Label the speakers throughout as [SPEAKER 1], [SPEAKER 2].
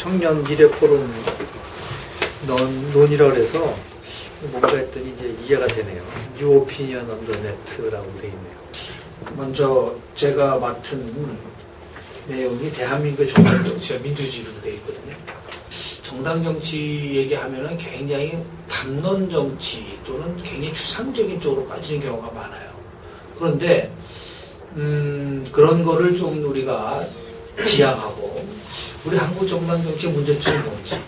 [SPEAKER 1] 청년 미래 포럼 논의라 그래서 뭔가 했더니 이제 이해가 되네요. New Opinion on the Net라고 돼 있네요. 먼저 제가 맡은 내용이 대한민국의 정당 정치와 민주주의로 돼 있거든요. 정당 정치 얘기하면은 굉장히 담론 정치 또는 굉장히 추상적인 쪽으로 빠지는 경우가 많아요. 그런데 그런 거를 좀 우리가 지향하고 우리 한국 정당 정치의 문제점이 뭔지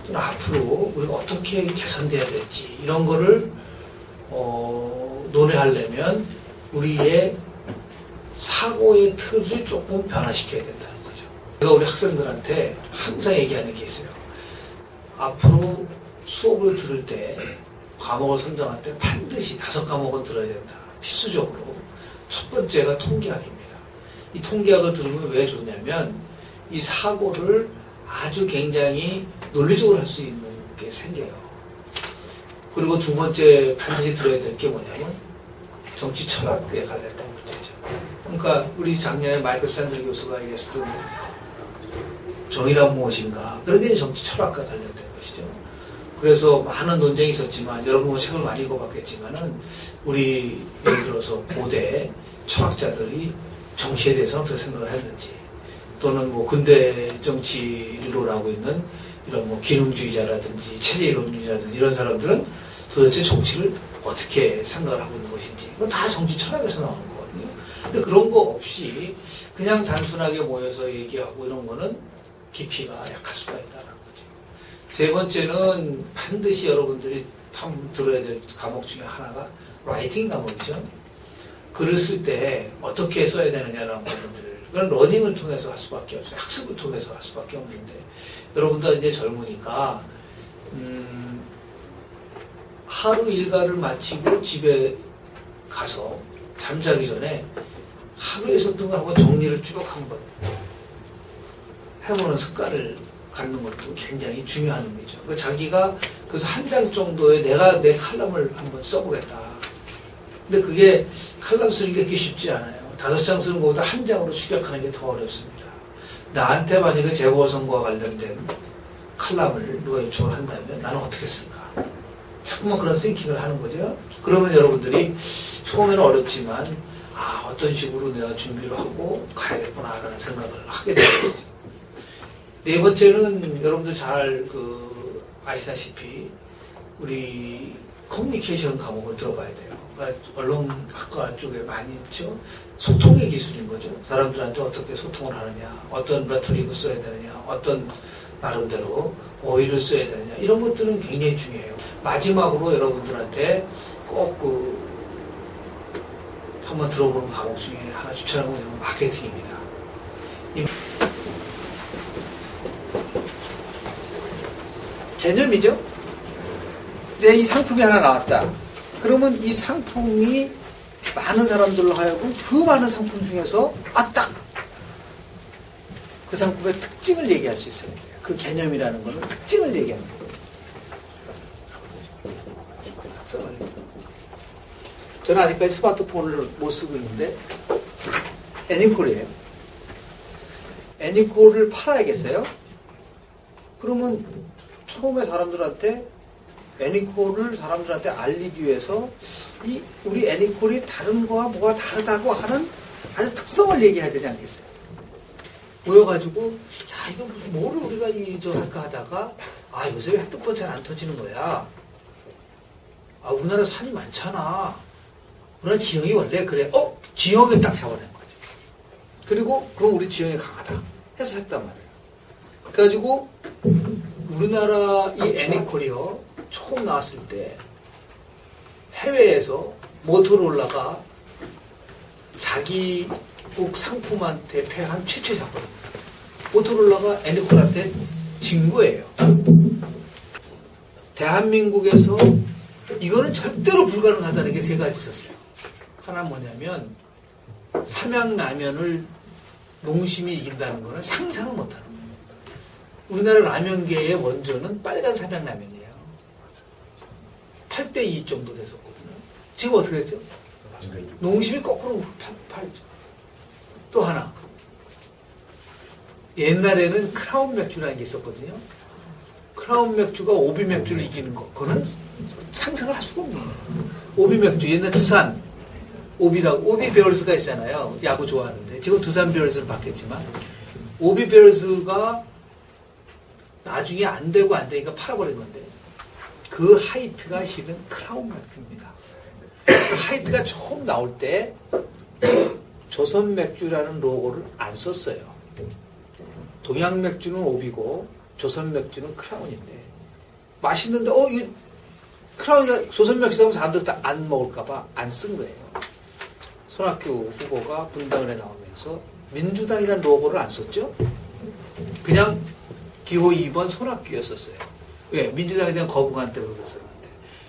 [SPEAKER 1] 또는 앞으로 우리가 어떻게 개선돼야 될지 이런 거를 논의하려면 우리의 사고의 틀을 조금 변화시켜야 된다는 거죠. 제가 우리 학생들한테 항상 얘기하는 게 있어요. 앞으로 수업을 들을 때 과목을 선정할 때 반드시 5과목은 들어야 된다. 필수적으로. 첫 번째가 통계학입니다. 이 통계학을 들으면 왜 좋냐면 이 사고를 아주 굉장히 논리적으로 할 수 있는 게 생겨요. 그리고 두 번째 반드시 들어야 될 게 뭐냐면 정치 철학에 관련된 문제죠. 그러니까 우리 작년에 마이클 샌들 교수가 얘기했던 정의란 무엇인가 그런 게 정치 철학과 관련된 것이죠. 그래서 많은 논쟁이 있었지만 여러분 책을 많이 읽어봤겠지만은 우리 예를 들어서 고대 철학자들이 정치에 대해서 어떻게 생각을 했는지 또는 뭐 근대 정치를 하고 있는 이런 뭐 기능주의자라든지 체제이론주의자라든지 이런 사람들은 도대체 정치를 어떻게 생각을 하고 있는 것인지 이건 다 정치 철학에서 나오는 거거든요. 근데 그런 거 없이 그냥 단순하게 모여서 얘기하고 이런 거는 깊이가 약할 수가 있다는 거죠. 세 번째는 반드시 여러분들이 들어야 될 과목 중에 하나가 라이팅 과목이죠. 글을 쓸 때 어떻게 써야 되느냐라는 부분들을 그건 러닝을 통해서 할 수밖에 없어요. 학습을 통해서 할 수밖에 없는데 여러분들 이제 젊으니까 하루 일과를 마치고 집에 가서 잠자기 전에 하루에 있었던 걸 한번 정리를 쭉 한번 해보는 습관을 갖는 것도 굉장히 중요한 의미죠. 자기가 그래서 한 장 정도의 내가 내 칼럼을 한번 써보겠다. 근데 그게 칼럼 쓰는 게 그렇게 쉽지 않아요. 5장 쓰는 것보다 한 장으로 축약하는 게 더 어렵습니다. 나한테 만약에 재보궐선거와 관련된 칼럼을 누가 요청을 한다면 나는 어떻게 쓸까? 자꾸만 그런 싱킹을 하는 거죠. 그러면 여러분들이 처음에는 어렵지만 어떤 식으로 내가 준비를 하고 가야겠구나라는 생각을 하게 되는 거죠. 네 번째는 여러분들 잘 아시다시피 우리 커뮤니케이션 과목을 들어봐야 돼요. 그러니까 언론학과 쪽에 많이 있죠. 소통의 기술인 거죠. 사람들한테 어떻게 소통을 하느냐, 어떤 레터릭을 써야 되느냐, 어떤 나름대로 어휘를 써야 되느냐 이런 것들은 굉장히 중요해요. 마지막으로 여러분들한테 꼭 한번 들어보는 과목 중에 하나 추천하는 건 마케팅입니다. 개념이죠. 이 상품이 하나 나왔다. 그러면 이 상품이 많은 사람들로 하여금 그 많은 상품 중에서 딱 그 상품의 특징을 얘기할 수 있어요. 그 개념이라는 거는 특징을 얘기하는 거예요. 저는 아직까지 스마트폰을 못 쓰고 있는데 애니콜이에요. 애니콜을 팔아야겠어요? 그러면 처음에 사람들한테 애니콜을 사람들한테 알리기 위해서 우리 애니콜이 다른 거와 뭐가 다르다고 하는 아주 특성을 얘기해야 되지 않겠어요? 모여가지고 이거 무슨 뭐를 우리가 할까 하다가 요새 왜 핸드폰 잘 안 터지는 거야? 우리나라 산이 많잖아. 우리나라 지형이 원래 그래. 지형을 딱 잡아낸 거죠. 그리고 그럼 우리 지형이 강하다 해서 했단 말이에요. 그래가지고 우리나라 이 애니콜이요 처음 나왔을 때 해외에서 모토로라가 자기국 상품한테 패한 최초의 사건입니다. 모토로라가 애니콜한테 진 거예요. 대한민국에서 이거는 절대로 불가능하다는 게 3가지 있었어요. 하나는 뭐냐면 삼양라면을 농심이 이긴다는 거는 상상을 못하는 거예요. 우리나라 라면계의 원조는 빨간 삼양라면이에요. 8대2 정도 됐었거든요. 지금 어떻게 됐죠? 농심이 거꾸로 팔죠. 또 하나. 옛날에는 크라운 맥주라는 게 있었거든요. 크라운 맥주가 오비 맥주를 이기는 거. 그거는 상상을 할 수가 없는 거예요. 오비 맥주, 옛날 두산, 오비라고, 오비 베어스가 있잖아요. 야구 좋아하는데. 지금 두산 베어스를 바뀌었지만, 오비 베어스가 나중에 안 되니까 팔아버린 건데, 그 하이트가 실은 크라운 맥주입니다. 그 하이트가 처음 나올 때, 조선 맥주라는 로고를 안 썼어요. 동양 맥주는 오비고, 조선 맥주는 크라운인데, 맛있는데, 이 크라운이 조선 맥주 하면 사람들 다 안 먹을까봐 안 쓴 거예요. 손학규 후보가 분당에 나오면서 민주당이라는 로고를 안 썼죠? 그냥 기호 2번 손학규였었어요. 왜? 민주당에 대한 거부감 때문에 그랬었는데.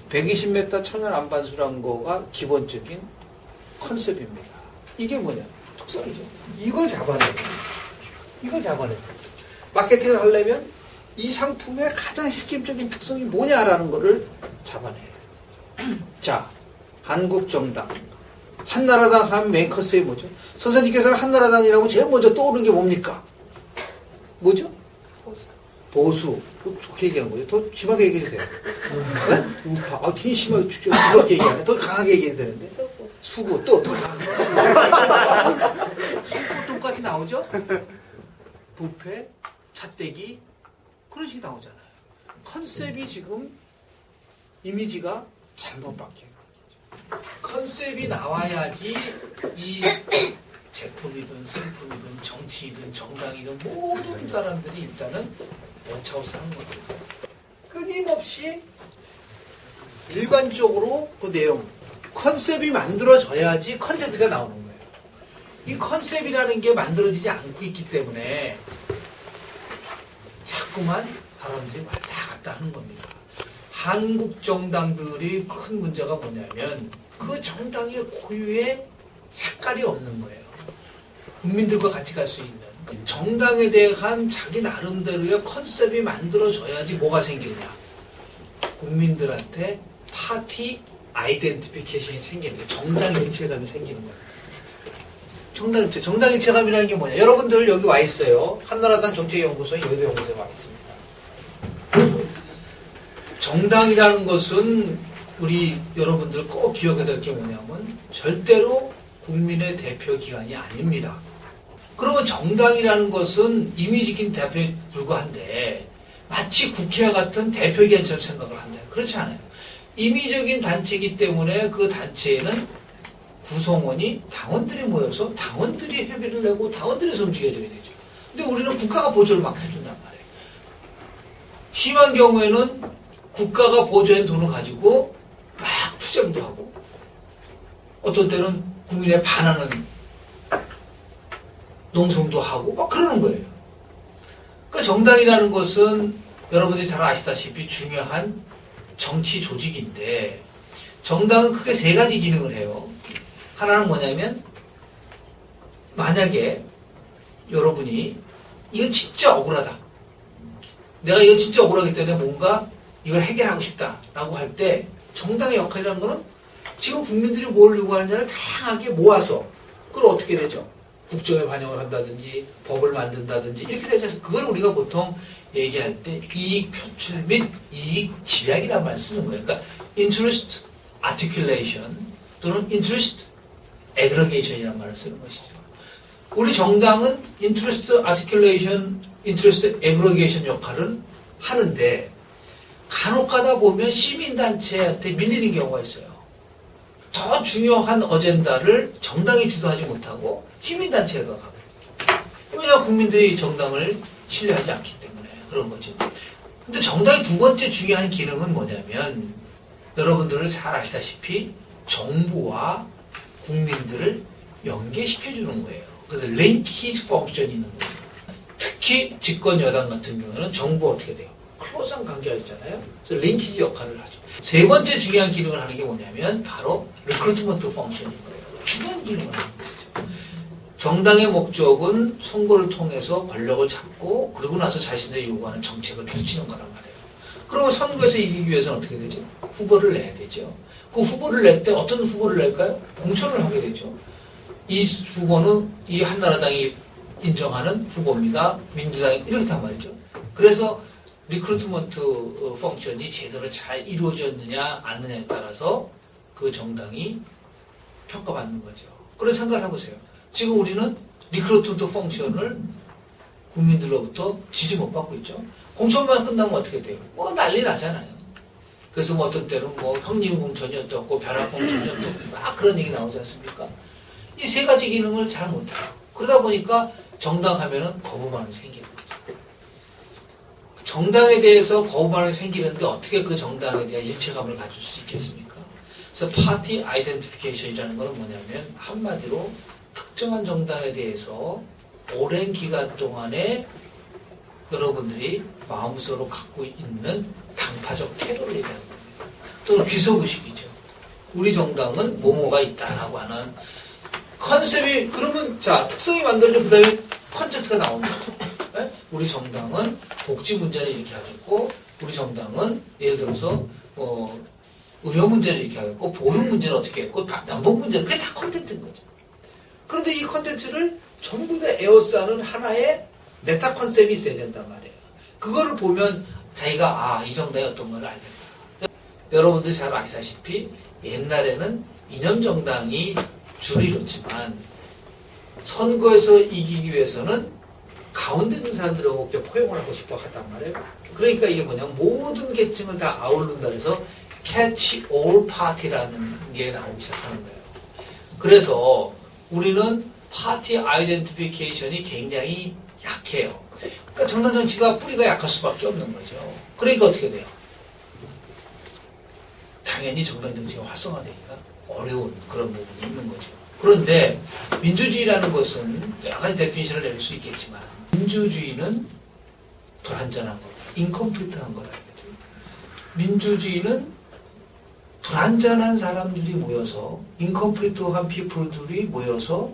[SPEAKER 1] 120m 천연 안반수라는 거가 기본적인 컨셉입니다. 이게 뭐냐? 특성이죠. 이걸 잡아내요. 마케팅을 하려면 이 상품의 가장 핵심적인 특성이 뭐냐라는 거를 잡아내요. 자, 한국정당. 한나라당 하면 메인 컨셉이 뭐죠? 선생님께서는 한나라당이라고 제일 먼저 떠오르는 게 뭡니까? 뭐죠? 보수. 좋게 얘기하는 거죠. 더 심하게 얘기해도 돼요. 네? 우파. 되게 심하게 얘기하네. 더 강하게 얘기해도 되는데. 수구. 또 더 강하게. 수구 똑같이 나오죠? 부패, 잣대기, 그런 식이 나오잖아요. 컨셉이 지금 이미지가 잘못 바뀌어요. 컨셉이 나와야지 이 제품이든 상품이든 정치이든 정당이든 모든 사람들이 일단은 원차우스 하는 겁니다. 끊임없이 일관적으로 그 내용, 컨셉이 만들어져야지 컨텐츠가 나오는 거예요. 이 컨셉이라는 게 만들어지지 않고 있기 때문에 자꾸만 사람들이 왔다 갔다 하는 겁니다. 한국 정당들이 큰 문제가 뭐냐면 그 정당의 고유의 색깔이 없는 거예요. 국민들과 같이 갈 수 있는 정당에 대한 자기 나름대로의 컨셉이 만들어져야지 뭐가 생기냐. 국민들한테 파티 아이덴티피케이션이 생기는 거예요. 정당 일체감이 생기는 거예요. 정당 일체감이라는 게 뭐냐. 여러분들 여기 와 있어요. 한나라당 정책연구소에 여의도 연구소에 와 있습니다. 정당이라는 것은 우리 여러분들 꼭 기억해야 될 게 뭐냐면 절대로 국민의 대표 기관이 아닙니다. 그러면 정당이라는 것은 이미지적인 대표에 불과한데 마치 국회와 같은 대표 기관처럼 생각을 한다. 그렇지 않아요. 임의적인 단체이기 때문에 그 단체에는 구성원이 당원들이 모여서 당원들이 협의를 내고 당원들이 움직여야 되게 되죠. 근데 우리는 국가가 보조를 막 해준단 말이에요. 심한 경우에는 국가가 보조한 돈을 가지고 막 투쟁도 하고 어떤 때는 국민에 반하는 농성도 하고 막 그러는 거예요. 그러니까 정당이라는 것은 여러분들이 잘 아시다시피 중요한 정치 조직인데 정당은 크게 세 가지 기능을 해요. 하나는 뭐냐면 만약에 여러분이 이건 진짜 억울하다. 내가 이건 진짜 억울하기 때문에 뭔가 이걸 해결하고 싶다라고 할 때 정당의 역할이라는 거는 지금 국민들이 뭘 요구하느냐를 다양하게 모아서 그걸 어떻게 되죠? 국정에 반영을 한다든지 법을 만든다든지 이렇게 되죠. 그걸 우리가 보통 얘기할 때 이익 표출 및 이익 집약이라는 말을 쓰는 거예요. 그러니까 interest articulation 또는 interest aggregation이라는 말을 쓰는 것이죠. 우리 정당은 interest articulation, interest aggregation 역할은 하는데 간혹 가다 보면 시민단체한테 밀리는 경우가 있어요. 더 중요한 어젠다를 정당이 주도하지 못하고 시민단체가 가고. 왜냐하면 국민들이 정당을 신뢰하지 않기 때문에 그런 거죠. 근데 정당의 두 번째 중요한 기능은 뭐냐면 여러분들은 잘 아시다시피 정부와 국민들을 연계시켜주는 거예요. 그래서 링키지 펑션이 있는 거예요. 특히 집권 여당 같은 경우는 정부가 어떻게 돼요? 클로즈한 관계가 있잖아요. 그래서 링키지 역할을 하죠. 세 번째 중요한 기능을 하는 게 뭐냐면 바로 리크루트먼트 펑션인 거예요. 중요한 기능을 하는 거죠. 정당의 목적은 선거를 통해서 권력을 잡고 그러고 나서 자신들이 요구하는 정책을 펼치는 거란 말이에요. 그러면 선거에서 이기기 위해서는 어떻게 되죠? 후보를 내야 되죠. 그 후보를 낼 때 어떤 후보를 낼까요? 공천을 하게 되죠. 이 후보는 이 한나라당이 인정하는 후보입니다. 민주당이 이렇게 단 말이죠. 그래서 리크루트먼트 펑션이 제대로 잘 이루어졌느냐 않느냐에 따라서 그 정당이 평가받는 거죠. 그래서 생각을 해보세요. 지금 우리는 리크루트먼트 펑션을 국민들로부터 지지 못 받고 있죠. 공천만 끝나면 어떻게 돼요? 뭐 난리 나잖아요. 그래서 뭐 어떤 때는 뭐 형님 공천이 어떻고 벼락 공천이 어떻고 막 그런 얘기 나오지 않습니까? 이 세 가지 기능을 잘 못해요. 그러다 보니까 정당 하면은 거부 반응이 생기는 거죠. 정당에 대해서 거부 반응이 생기는데 어떻게 그 정당에 대한 일체감을 가질 수 있겠습니까? 그래서 파티 아이덴티피케이션이라는 것은 뭐냐면 한마디로 특정한 정당에 대해서 오랜 기간 동안에 여러분들이 마음속으로 갖고 있는 당파적 태도를 얘기하는 겁니다. 또는 귀속의식이죠. 우리 정당은 뭐뭐가 있다라고 하는 컨셉이, 그러면 자 특성이 만들어져 그 다음에 컨셉트가 나오는 거죠. 네? 우리 정당은 복지 문제를 이렇게 하겠고, 우리 정당은 예를 들어서 의료 문제를 이렇게 하겠고, 보육 문제는 어떻게 했고, 남북 문제는 그게 다 컨텐츠인 거죠. 그런데 이 컨텐츠를 전부 다 에워싸는 하나의 메타 컨셉이 있어야 된단 말이에요. 그거를 보면 자기가 이 정당이 어떤 걸 알겠다. 여러분들 잘 아시다시피 옛날에는 이념정당이 주를 이뤘지만 선거에서 이기기 위해서는 가운데 있는 사람들하고 포용을 하고 싶어 하단 말이에요. 그러니까 이게 뭐냐면 모든 계층을 다 아우른다 해서 catch all party라는 게 나오기 시작하는 거예요. 그래서 우리는 파티 아이덴티피케이션이 굉장히 약해요. 그러니까 정당 정치가 뿌리가 약할 수밖에 없는 거죠. 그러니까 어떻게 돼요? 당연히 정당 정치가 활성화되기가 어려운 그런 부분이 있는 거죠. 그런데 민주주의라는 것은 여러 가지 데피니션을 낼 수 있겠지만 민주주의는 불완전한 거, 인컴플리트한 거다. 민주주의는 불완전한 사람들이 모여서 인컴플리트한 피플들이 모여서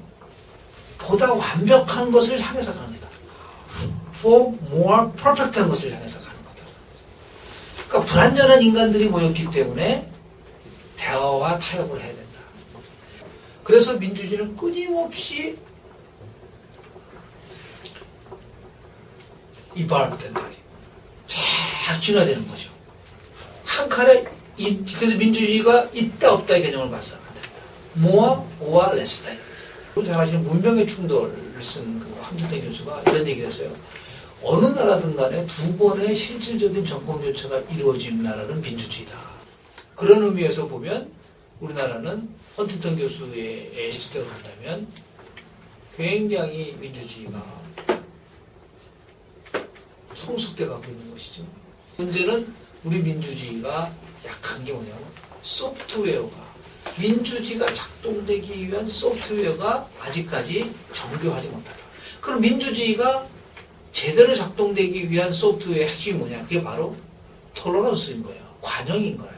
[SPEAKER 1] 보다 완벽한 것을 향해서 가는 거다. For more perfect한 것을 향해서 가는 거다. 그러니까 불완전한 인간들이 모였기 때문에 대화와 타협을 해야 된다. 그래서 민주주의는 끊임없이 이발된다. 쫙 진화되는 거죠. 한 칼에 그래서 민주주의가 있다 없다의 개념을 봐서 안 된다. more or less다. 잘 아시는 문명의 충돌을 쓴 그 함준태 교수가 이런 얘기를 했어요. 어느 나라든 간에 두 번의 실질적인 정권 교체가 이루어진 나라는 민주주의다. 그런 의미에서 보면 우리나라는 헌팅턴 교수의 예시대로 한다면 굉장히 민주주의가 성숙돼 가고 있는 것이죠. 문제는 우리 민주주의가 약한 게 뭐냐면 소프트웨어가 민주주의가 작동되기 위한 소프트웨어가 아직까지 정교하지 못하다. 그럼 민주주의가 제대로 작동되기 위한 소프트웨어의 핵심이 뭐냐? 그게 바로 톨러런스인 거예요. 관용인 거예요.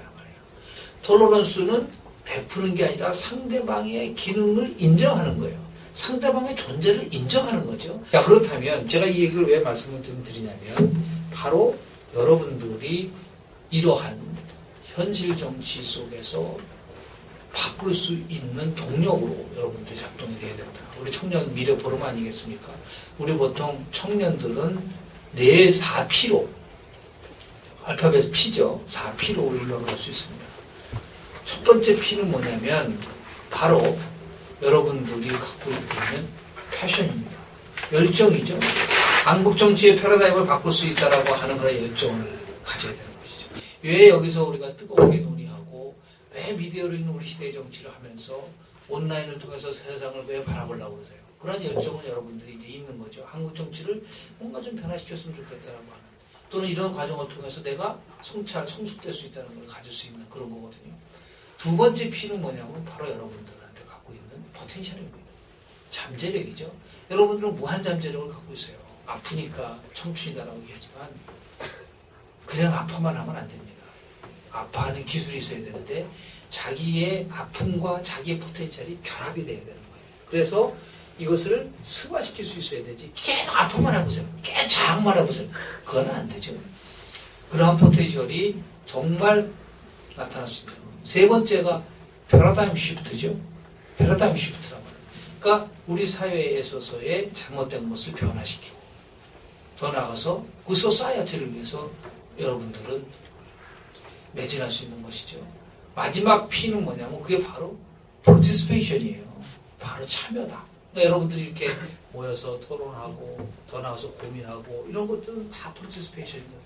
[SPEAKER 1] 톨러런스는 베푸는 게 아니라 상대방의 기능을 인정하는 거예요. 상대방의 존재를 인정하는 거죠. 자, 그렇다면 제가 이 얘기를 왜 말씀을 드리냐면 바로 여러분들이 이러한 현실 정치 속에서 바꿀 수 있는 동력으로 여러분들이 작동이 돼야 된다. 우리 청년 미래 보름 아니겠습니까? 우리 보통 청년들은 4P로 알파벳 P죠. 4P로 우리를 넣을 수 있습니다. 첫 번째 P는 뭐냐면 바로 여러분들이 갖고 있는 패션입니다. 열정이죠. 한국 정치의 패러다임을 바꿀 수 있다라고 하는 그런 열정을 가져야 되는 것이죠. 왜 여기서 우리가 뜨겁게 논의하고 왜 미디어로 있는 우리 시대의 정치를 하면서 온라인을 통해서 세상을 왜 바라보려고 그러세요? 그런 열정은 여러분들이 이제 있는 거죠. 한국 정치를 뭔가 좀 변화시켰으면 좋겠다라고 하는, 또는 이런 과정을 통해서 내가 성숙될 수 있다는 걸 가질 수 있는 그런 거거든요. 두 번째 P는 뭐냐면 바로 여러분들한테 갖고 있는 포텐셜입니다. 잠재력이죠. 여러분들은 무한 잠재력을 갖고 있어요. 아프니까 청춘이다라고 얘기하지만 그냥 아파만 하면 안 됩니다. 아파하는 기술이 있어야 되는데 자기의 아픔과 자기의 포텐셜이 결합이 돼야 되는 거예요. 그래서 이것을 승화시킬 수 있어야 되지. 계속 아픔만 해보세요. 계속 자학만 해보세요. 그건 안 되죠. 그러한 포텐셜이 정말 나타날 수 있는. 세 번째가 패러다임 시프트죠. 패러다임 시프트라고. 그러니까 우리 사회에 있어서의 잘못된 것을 변화시키고 더 나아가서 그 소사이어티를 위해서 여러분들은 매진할 수 있는 것이죠. 마지막 P는 뭐냐면 그게 바로 participation이에요. 바로 참여다. 그러니까 여러분들이 이렇게 모여서 토론하고 더 나아가서 고민하고 이런 것들은 다 participation입니다.